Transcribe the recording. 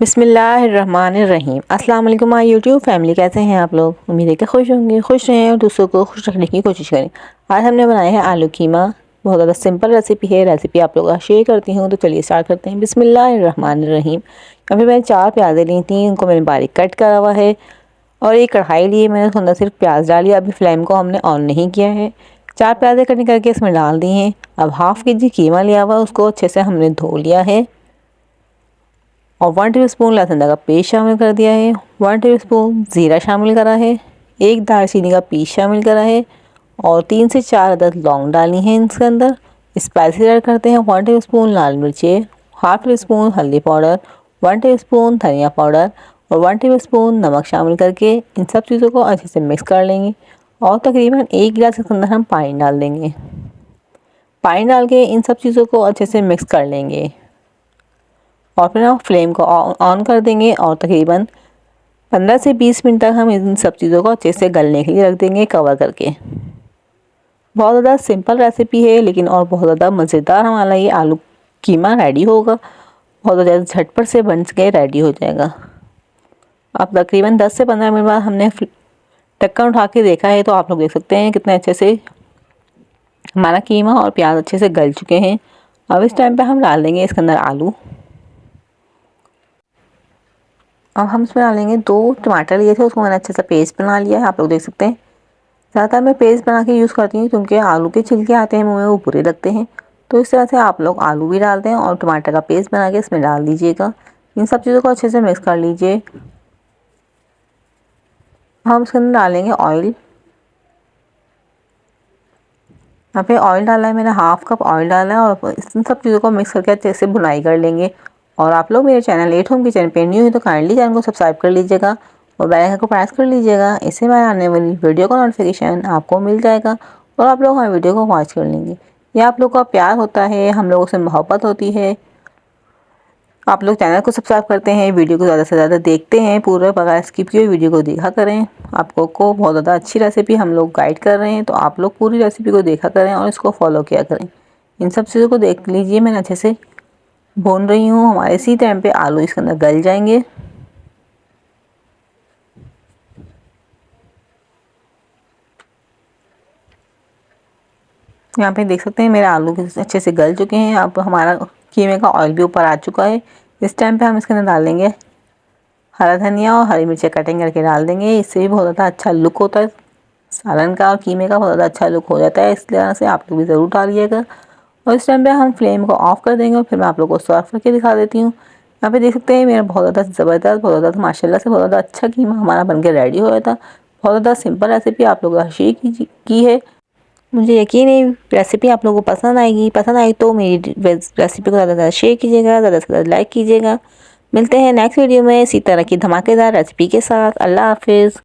बिस्मिल्लाहिर्रहमानिर्रहीम। अस्सलाम वालेकुम माय यूट्यूब फैमिली, कैसे हैं आप लोग? उम्मीद है कि खुश होंगे, खुश रहें और दूसरों को खुश रखने की कोशिश करें। आज हमने बनाया है आलू कीमा। बहुत ज़्यादा सिंपल रेसिपी है। रेसिपी आप लोगों का शेयर करती हूँ, तो चलिए स्टार्ट करते हैं। बिस्मिल्लाहिर्रहमानिर्रहीम। अभी मैंने 4 प्याज़ें ली थी, उनको मैंने बारीक कट करा हुआ है और एक कढ़ाई ली है। मैंने उसके अंदर सिर्फ प्याज डाली, अभी फ्लेम को हमने ऑन नहीं किया है। 4 प्याज़ें कटिंग करके इसमें डाल दी हैं। अब हाफ़ के जी कीमा लिया हुआ, उसको अच्छे से हमने धो लिया है और 1 टीस्पून लहसुन का पेस्ट शामिल कर दिया है। 1 टीस्पून ज़ीरा शामिल करा है। 1 दालचीनी का पीस शामिल करा है और 3 से 4 अदद लौंग डाली हैं इसके अंदर। स्पाइसी ऐड करते हैं 1 टीस्पून लाल मिर्चें, हाफ टीस्पून हल्दी पाउडर, 1 टीस्पून धनिया पाउडर और 1 टीस्पून नमक शामिल करके इन सब चीज़ों को अच्छे से मिक्स कर लेंगे और तकरीबन 1 गिलास के अंदर हम पानी डाल देंगे। पानी डाल के इन सब चीज़ों को अच्छे से मिक्स कर लेंगे और फिर हम फ्लेम को ऑन कर देंगे और तकरीबन 15 से 20 मिनट तक हम इन सब चीज़ों को अच्छे से गलने के लिए रख देंगे कवर करके। बहुत ज़्यादा सिंपल रेसिपी है लेकिन और बहुत ज़्यादा मज़ेदार हमारा ये आलू कीमा रेडी होगा। बहुत ज़्यादा झटपट से बन के रेडी हो जाएगा। अब तकरीबन 10 से 15 मिनट बाद हमने ढक्कन उठा के देखा है, तो आप लोग देख सकते हैं कितने अच्छे से हमारा कीमा और प्याज अच्छे से गल चुके हैं। अब इस टाइम पे हम डाल देंगे इसके अंदर आलू। अब हम इसमें डालेंगे 2 टमाटर लिए थे, उसको मैंने अच्छे से पेस्ट बना लिया है, आप लोग देख सकते हैं। ज़्यादातर मैं पेस्ट बना के यूज़ करती हूँ क्योंकि आलू के छिलके आते हैं मुँह में, वो बुरे लगते हैं। तो इस तरह से आप लोग आलू भी डाल दें और टमाटर का पेस्ट बना के इसमें डाल दीजिएगा। इन सब चीज़ों को अच्छे से मिक्स कर लीजिए। हम इसके अंदर डालेंगे ऑयल। यहाँ पे ऑयल डाला है मैंने, हाफ़ कप ऑयल डाला है और इन सब चीज़ों को मिक्स करके अच्छे से भुनाई कर लेंगे। और आप लोग मेरे चैनल एट होम किचन पे न्यू है तो काइंडली चैनल को सब्सक्राइब कर लीजिएगा और बेल आइकन को प्रेस कर लीजिएगा। इससे मैं आने वाली वीडियो का नोटिफिकेशन आपको मिल जाएगा और आप लोग हमारी वीडियो को वॉच कर लेंगे। ये आप लोग का प्यार होता है, हम लोगों से मोहब्बत होती है। आप लोग चैनल को सब्सक्राइब करते हैं, वीडियो को ज़्यादा से ज़्यादा देखते हैं, पूरा बगैर स्किप किए वीडियो को देखा करें। आपको बहुत ज़्यादा अच्छी रेसिपी हम लोग गाइड कर रहे हैं, तो आप लोग पूरी रेसिपी को देखा करें और इसको फॉलो किया करें। इन सब चीज़ों को देख लीजिए, मैंने अच्छे से भून रही हूँ। हमारे इसी टाइम पे आलू इसके अंदर गल जाएंगे। यहाँ पे देख सकते हैं मेरे आलू अच्छे से गल चुके हैं। अब हमारा कीमे का ऑयल भी ऊपर आ चुका है। इस टाइम पे हम इसके अंदर डाल देंगे हरा धनिया और हरी मिर्ची कटिंग करके डाल देंगे। इससे भी बहुत ज़्यादा अच्छा लुक होता है सालन का और कीमे का, बहुत ज़्यादा अच्छा लुक हो जाता है। इस तरह से आप लोग भी ज़रूर डालिएगा। और इस टाइम पे हम फ्लेम को ऑफ कर देंगे और फिर मैं आप लोगों को सर्व करके दिखा देती हूँ। यहाँ पे देख सकते हैं मेरा बहुत ज़्यादा ज़बरदस्त, बहुत ज़्यादा माशाल्लाह से बहुत ज़्यादा अच्छा कीमा हमारा बनके रेडी हो गया था। बहुत ज़्यादा सिंपल रेसिपी आप लोगों का शेयर की है। मुझे यकीन है रेसिपी आप लोगों को पसंद आएगी। पसंद आई तो मेरी रेसिपी को ज़्यादा से ज़्यादा शेयर कीजिएगा, ज़्यादा से ज़्यादा लाइक कीजिएगा। मिलते हैं नेक्स्ट वीडियो में इसी तरह की धमाकेदार रेसिपी के साथ। अल्लाह हाफिज़।